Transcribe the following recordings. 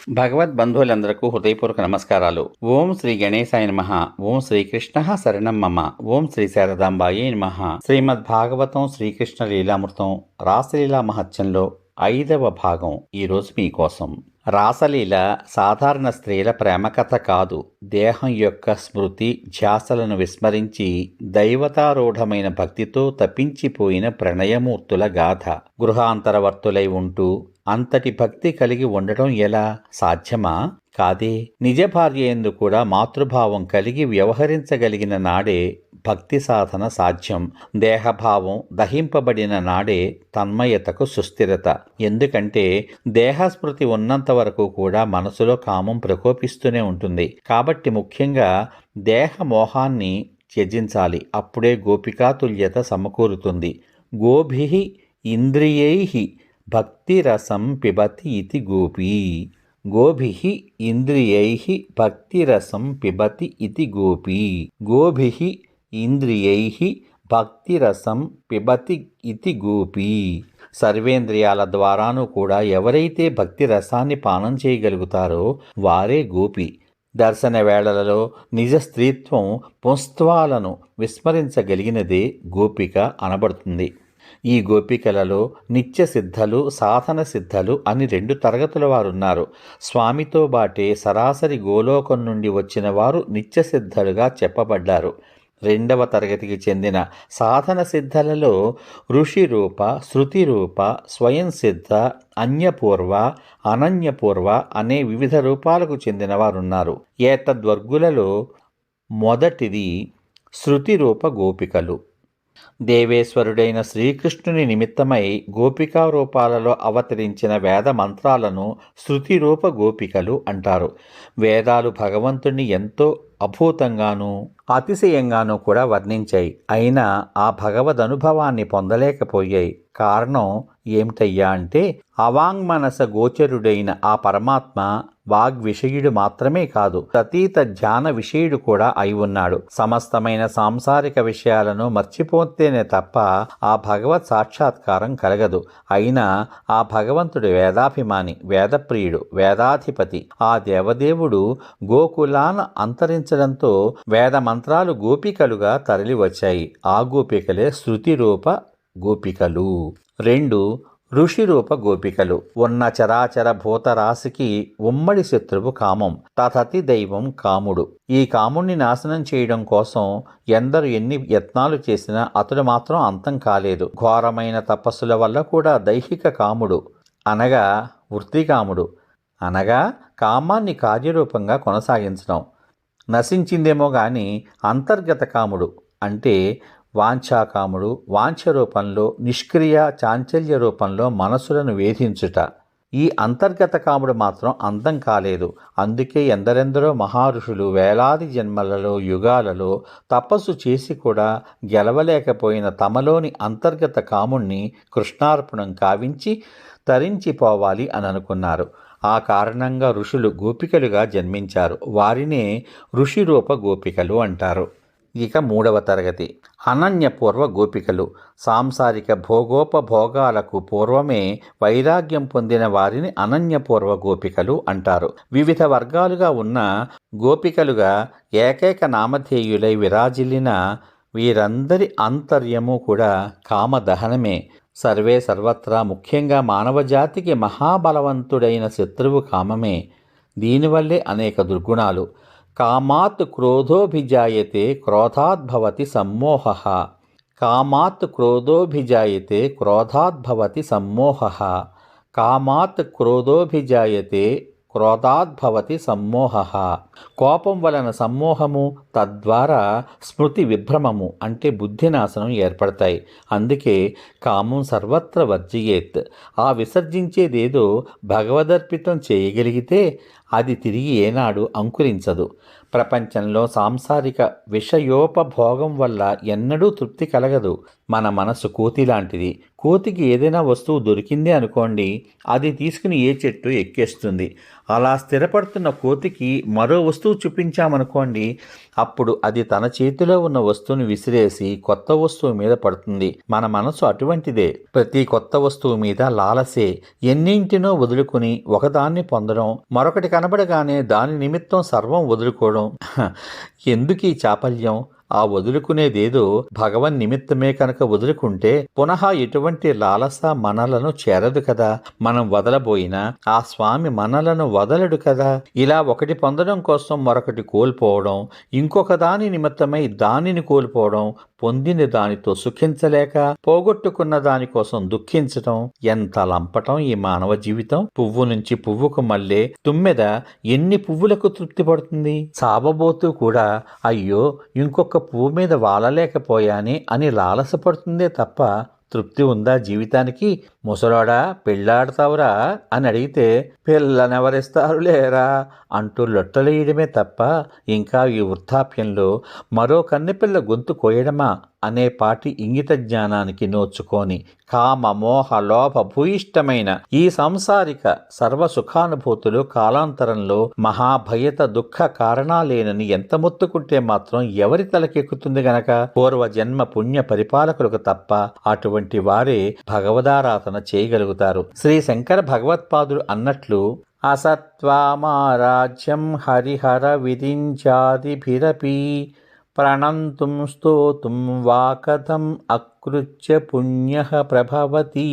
భగవద్బంధువులందరకు హృదయపూర్వక నమస్కారాలు. ఓం శ్రీ గణేశాయ నమః. ఓం శ్రీకృష్ణ శరణం మమ. ఓం శ్రీ శారదాంబాయే నమః. శ్రీమద్ భాగవతం శ్రీకృష్ణ లీలామృతం రాసలీలా మహత్యంలో 5వ భాగం ఈరోజు మీకోసం. రాసలీల సాధారణ స్త్రీల ప్రేమ కథ కాదు. దేహం యొక్క స్మృతి ధ్యాసలను విస్మరించి దైవతారూఢమైన భక్తితో తప్పించిపోయిన ప్రణయమూర్తుల గాథ. గృహాంతరవర్తులై ఉంటూ అంతటి భక్తి కలిగి ఉండటం ఎలా సాధ్యమా? కాదే. నిజ భార్యయందు కూడా మాతృభావం కలిగి వ్యవహరించగలిగిన నాడే భక్తి సాధన సాధ్యం. దేహభావం దహింపబడిన నాడే తన్మయతకు సుస్థిరత. ఎందుకంటే దేహస్మృతి ఉన్నంత వరకు కూడా మనసులో కామం ప్రకోపిస్తూనే ఉంటుంది. కాబట్టి ముఖ్యంగా దేహ మోహాన్ని త్యజించాలి. అప్పుడే గోపికాతుల్యత సమకూరుతుంది. గోభిః ఇంద్రియైః భక్తిరసం పిబతి ఇతి గోపీ. గోభిః ఇంద్రియైః భక్తిరసం పిబతి ఇతి గోపీ. గోభిః ఇంద్రియైః భక్తిరసం పిబతి ఇతి గోపీ. సర్వేంద్రియాల ద్వారాను కూడా ఎవరైతే భక్తి రసాన్ని పానం చేయగలుగుతారో వారే గోపి. దర్శన వేళలలో నిజ స్త్రీత్వం పుంస్త్వాలను విస్మరించగలిగినదే గోపిక అనబడుతుంది. ఈ గోపికలలో నిత్య సిద్ధలు, సాధన సిద్ధలు అని 2 తరగతుల వారున్నారు. స్వామితో బాటే సరాసరి గోలోకం నుండి వచ్చిన వారు నిత్య సిద్ధలుగా చెప్పబడ్డారు. 2వ తరగతికి చెందిన సాధన సిద్ధలలో ఋషి రూప, శృతి రూప, స్వయం సిద్ధ, అన్యపూర్వ, అనన్యపూర్వ అనే వివిధ రూపాలకు చెందిన వారున్నారు. ఏతద్వర్గులలో మొదటిది శృతి రూప గోపికలు. దేవేశ్వరుడైన శ్రీకృష్ణుని నిమిత్తమై గోపికా రూపాలలో అవతరించిన వేద మంత్రాలను శృతిరూప గోపికలు అంటారు. వేదాలు భగవంతుణ్ణి ఎంతో అభూతంగానూ అతిశయంగానూ కూడా వర్ణించాయి. అయినా ఆ భగవదనుభవాన్ని పొందలేకపోయాయి. కారణం ఏమిటయ్యా అంటే అవాంగ్మనస గోచరుడైన ఆ పరమాత్మ వాగ్విషయుడు మాత్రమే కాదు, అతీత ధ్యాన విషయుడు కూడా అయి ఉన్నాడు. సమస్తమైన సాంసారిక విషయాలను మర్చిపోతేనే తప్ప ఆ భగవత్ సాక్షాత్కారం కలగదు. అయినా ఆ భగవంతుడు వేదాభిమాని, వేదప్రియుడు, వేదాధిపతి. ఆ దేవదేవుడు గోకులాన అంతరించడంతో వేద మంత్రాలు గోపికలుగా తరలి వచ్చాయి. ఆ గోపికలే శృతిరూప గోపికలు. 2 ఋషిరూప గోపికలు. ఉన్న చరాచర భూతరాశికి ఉమ్మడి శత్రువు కామం. తథతి దైవం కాముడు. ఈ కాముణ్ణి నాశనం చేయడం కోసం ఎందరు ఎన్ని యత్నాలు చేసినా అతడు మాత్రం అంతం కాలేదు. ఘోరమైన తపస్సుల వల్ల కూడా దైహిక కాముడు అనగా వృత్తికాముడు అనగా కామాన్ని కార్యరూపంగా కొనసాగించడం నశించిందేమో గాని అంతర్గత కాముడు అంటే వాంఛాకాముడు వాంఛ రూపంలో, నిష్క్రియ చాంచల్య రూపంలో మనసులను వేధించుట. ఈ అంతర్గత కాముడు మాత్రం అంతం కాలేదు. అందుకే ఎందరెందరో మహారుషులు వేలాది జన్మలలో, యుగాలలో తపస్సు చేసి కూడా గెలవలేకపోయిన తమలోని అంతర్గత కాముణ్ణి కృష్ణార్పణం కావించి తరించిపోవాలి అని అనుకున్నారు. ఆ కారణంగా ఋషులు గోపికలుగా జన్మించారు. వారినే ఋషిరూప గోపికలు అంటారు. ఇక 3వ తరగతి అనన్యపూర్వ గోపికలు. సాంసారిక భోగోపభోగాలకు పూర్వమే వైరాగ్యం పొందిన వారిని అనన్యపూర్వ గోపికలు అంటారు. వివిధ వర్గాలుగా ఉన్న గోపికలుగా ఏకైక నామధేయులై విరాజిల్లిన వీరందరి అంతర్యము కూడా కామదహనమే. సర్వే సర్వత్రా ముఖ్యంగా మానవజాతికి మహాబలవంతుడైన శత్రువు కామమే. దీనివల్లే అనేక దుర్గుణాలు. కామాత్ క్రోధోభిజాయతే క్రోధాద్భవతి సమ్మోహః. కామాత్ క్రోధోభిజాయతే క్రోధాద్భవతి సమ్మోహః. కామాత్ క్రోధోభిజాయతే క్రోధాద్భవతి సమ్మోహః. కోపం వలన సమ్మోహము, తద్వారా స్మృతి విభ్రమము అంటే బుద్ధినాశనం ఏర్పడతాయి. అందుకే కామం సర్వత్ర వర్జయేత్. ఆ విసర్జించేదేదో భగవదర్పితం చేయగలిగితే అది తిరిగి ఏనాడు అంకురించదు. ప్రపంచంలో సాంసారిక విషయోపభోగం వల్ల ఎన్నడూ తృప్తి కలగదు. మన మనసు కోతి లాంటిది. కోతికి ఏదైనా వస్తువు దొరికింది అనుకోండి, అది తీసుకుని ఏ చెట్టు ఎక్కేస్తుంది. అలా స్థిరపడుతున్న కోతికి మరో వస్తువు చూపించామనుకోండి, అప్పుడు అది తన చేతిలో ఉన్న వస్తువుని విసిరేసి కొత్త వస్తువు మీద పడుతుంది. మన మనసు అటువంటిదే. ప్రతి కొత్త వస్తువు మీద లాలసే. ఎన్నింటినో వదులుకుని ఒకదాన్ని పొందడం, మరొకటి కనబడగానే దాని నిమిత్తం సర్వం వదులుకోవడం. ఎందుకీ చాపల్యం? ఆ వదులుకునేదేదో భగవన్ నిమిత్తమే కనుక వదులుకుంటే పునః ఎటువంటి లాలస మనలను చేరదు కదా. మనం వదలబోయినా ఆ స్వామి మనలను వదలడు కదా. ఇలా ఒకటి పొందడం కోసం మరొకటి కోల్పోవడం, ఇంకొక దాని నిమిత్తమై దానిని కోల్పోవడం, పొందిన దానితో సుఖించలేక పోగొట్టుకున్న దానికోసం దుఃఖించటం, ఎంత లంపటం ఈ మానవ జీవితం. పువ్వు నుంచి పువ్వుకు మళ్ళీ తుమ్మెద ఎన్ని పువ్వులకు తృప్తి పడుతుంది? చావబోతూ కూడా అయ్యో ఇంకొక పువ్వు మీద వాలలేకపోయానే అని లాలసపడుతుందే తప్ప తృప్తి ఉందా జీవితానికి? ముసలోడా పెళ్ళాడతావురా అని అడిగితే పిల్లనెవరిస్తారు లేరా అంటూ లొట్టలేయడమే తప్ప ఇంకా ఈ వృద్ధాప్యంలో మరో కన్నెపిల్ల గొంతు కోయడమా అనే పాటి ఇంగిత జ్ఞానానికి నోచుకొని కామ మోహ లోభ భూయిష్టమైన ఈ సంసారిక సర్వసుఖానుభూతులు కాలాంతరంలో మహాభయత దుఃఖ కారణాలేనని ఎంత మొత్తుకుంటే మాత్రం ఎవరి తలకెక్కుతుంది గనక? పూర్వజన్మ పుణ్య పరిపాలకులకు తప్ప అటువంటి వారే భగవదారాధన చేయగలుగుతారు. శ్రీ శంకర భగవత్పాదులు అన్నట్లు అసత్వామారాజ్యం హరిహర విధించాదిభిరపి ప్రణంతుం స్తోతుం వా కథం అకృత్య పుణ్యః ప్రభవతి.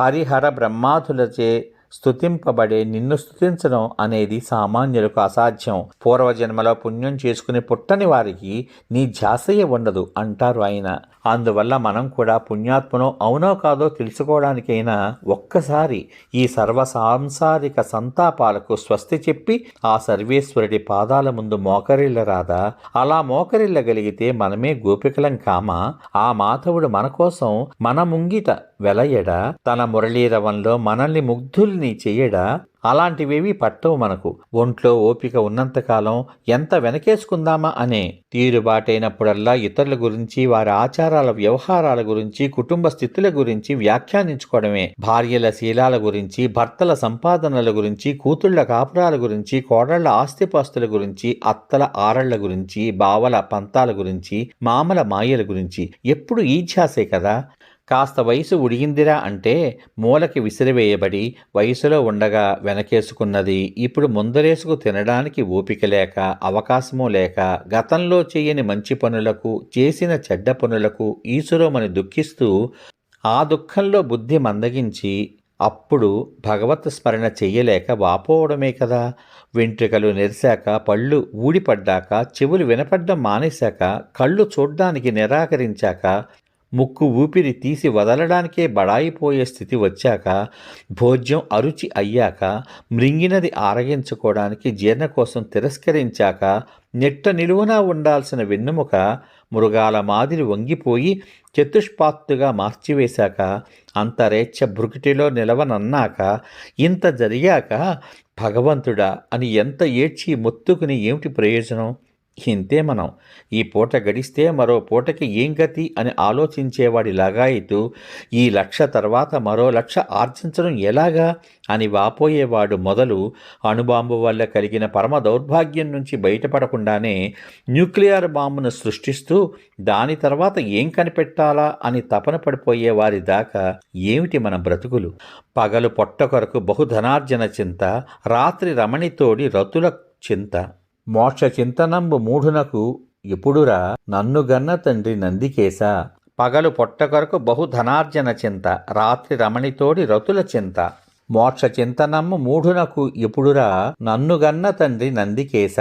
హరిహర బ్రహ్మాదులచే స్తుతింపబడే నిన్ను స్తుతించడం అనేది సామాన్యులకు అసాధ్యం. పూర్వజన్మలో పుణ్యం చేసుకుని పుట్టని వారికి నీ ధ్యాసయే ఉండదు అంటారు ఆయన. అందువల్ల మనం కూడా పుణ్యాత్మనో అవునో కాదో తెలుసుకోవడానికైనా ఒక్కసారి ఈ సర్వ సాంసారిక సంతాపాలకు స్వస్తి చెప్పి ఆ సర్వేశ్వరుడి పాదాల ముందు మోకరిల్లరాదా? అలా మోకరిల్లగలిగితే మనమే గోపికలం కామా? ఆ మాధవుడు మన కోసం మన ముంగిట వెలయడా? తన మురళీరవంలో మనల్ని ముగ్ధుల్ని చెయ్యడా? అలాంటివేవి పట్టవు మనకు. ఒంట్లో ఓపిక ఉన్నంతకాలం ఎంత వెనకేసుకుందామా అనే తీరుబాటైనప్పుడల్లా ఇతరుల గురించి, వారి ఆచారాల వ్యవహారాల గురించి, కుటుంబ స్థితుల గురించి వ్యాఖ్యానించుకోవడమే. భార్యల శీలాల గురించి, భర్తల సంపాదనల గురించి, కూతుళ్ల కాపురాల గురించి, కోడళ్ల ఆస్తిపాస్తుల గురించి, అత్తల ఆరళ్ల గురించి, బావల పంతాల గురించి, మామల మాయల గురించి ఎప్పుడు ఈ ధ్యాసే కదా. కాస్త వయసు ఉడిగిందిరా అంటే మూలకి విసిరివేయబడి వయసులో ఉండగా వెనకేసుకున్నది ఇప్పుడు ముందరేసుకు తినడానికి ఓపిక లేక, అవకాశమూ లేక, గతంలో చేయని మంచి పనులకు, చేసిన చెడ్డ పనులకు ఈసురోమని దుఃఖిస్తూ ఆ దుఃఖంలో బుద్ధి మందగించి అప్పుడు భగవత్ స్మరణ చెయ్యలేక వాపోవడమే కదా. వెంట్రుకలు నెరిశాక, పళ్ళు ఊడిపడ్డాక, చెవులు వినపడ్డం మానేశాక, కళ్ళు చూడ్డానికి నిరాకరించాక, ముక్కు ఊపిరి తీసి వదలడానికే బడాయిపోయే స్థితి వచ్చాక, భోజ్యం అరుచి అయ్యాక, మృంగినది ఆరగించుకోవడానికి జీర్ణకోశం తిరస్కరించాక, నెట్ట నిలువునా ఉండాల్సిన వెన్నెముక మృగాల మాదిరి వంగిపోయి చతుష్పాత్తుగా మార్చివేశాక, అంతరేచ్ఛ భృకుటిలో నిలవనన్నాక, ఇంత జరిగాక భగవంతుడా అని ఎంత ఏడ్చి మొత్తుకుని ఏమిటి ప్రయోజనం? ఇంతే మనం. ఈ పూట గడిస్తే మరో పూటకి ఏం గతి అని ఆలోచించేవాడి లగాయితూ ఈ 1,00,000 తర్వాత మరో 1,00,000 ఆర్జించడం ఎలాగా అని వాపోయేవాడు మొదలు అణుబాంబు వల్ల కలిగిన పరమ దౌర్భాగ్యం నుంచి బయటపడకుండానే న్యూక్లియర్ బాంబును సృష్టిస్తూ దాని తర్వాత ఏం కనిపెట్టాలా అని తపన పడిపోయేవారి దాకా ఏమిటి మన బ్రతుకులు? పగలు పొట్ట కొరకు బహుధనార్జన చింత, రాత్రి రమణితోడి రతుల చింత. మోక్ష చింతనంబు మూఢునకు ఎప్పుడురా నన్ను గన్న తండ్రి నందికేశ. పగలు పొట్ట కొరకు బహుధనార్జన చింత, రాత్రి రమణితోడి రతుల చింత. మోక్ష చింతనమ్ము మూఢునకు ఎప్పుడురా నన్నుగన్న తండ్రి నందికేశ.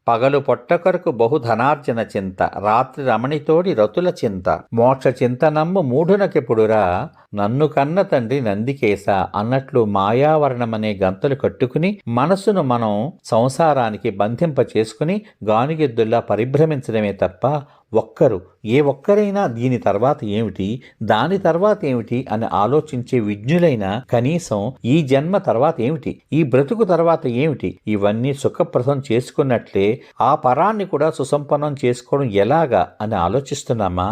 పగలు పొట్ట కొరకు బహుధనార్జన చింత, రాత్రి రమణితోడి రతుల చింత. మోక్ష చింతనమ్ము మూఢునకెప్పుడురా నన్ను కన్న తండ్రి నందికేశ అన్నట్లు మాయావరణమనే గంతలు కట్టుకుని మనసును మనం సంసారానికి బంధింప చేసుకుని గానుగెద్దుల్లా పరిభ్రమించడమే తప్ప ఏ ఒక్కరైనా దీని తర్వాత ఏమిటి, దాని తర్వాత ఏమిటి అని ఆలోచించే విజ్ఞులైన కనీసం ఈ జన్మ తర్వాత ఏమిటి, ఈ బ్రతుకు తర్వాత ఏమిటి, ఇవన్నీ సుఖప్రదం చేసుకున్నట్లే ఆ పరాన్ని కూడా సుసంపన్నం చేసుకోవడం ఎలాగా అని ఆలోచిస్తున్నామా?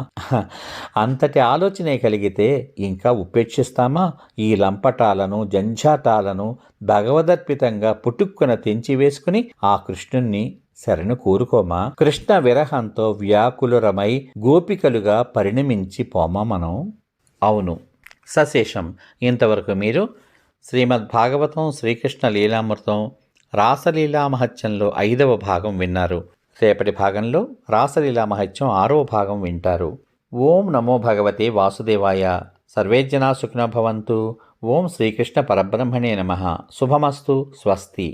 అంతటి ఆలోచనే కలిగితే ఇంకా ఉపేక్షిస్తామా? ఈ లంపటాలను జంఝాటాలను భగవదర్పితంగా పుట్టుక్కున తెంచివేసుకుని ఆ కృష్ణుణ్ణి శరణు కోరుకోమా? కృష్ణ విరహంతో వ్యాకులురమై గోపికలుగా పరిణమించి పోమా మనం? అవును, సశేషం. ఇంతవరకు మీరు శ్రీమద్ భాగవతం శ్రీకృష్ణ లీలామృతం రాసలీలా మహత్యంలో 5వ భాగం విన్నారు. రేపటి భాగంలో రాసలీలా మహత్యం 6వ భాగం వింటారు. ఓం నమో భగవతే వాసుదేవాయ. సర్వే జనా సుఖినో భవంతు. ఓం శ్రీకృష్ణ పరబ్రహ్మణే నమః. శుభమస్తు. స్వస్తి.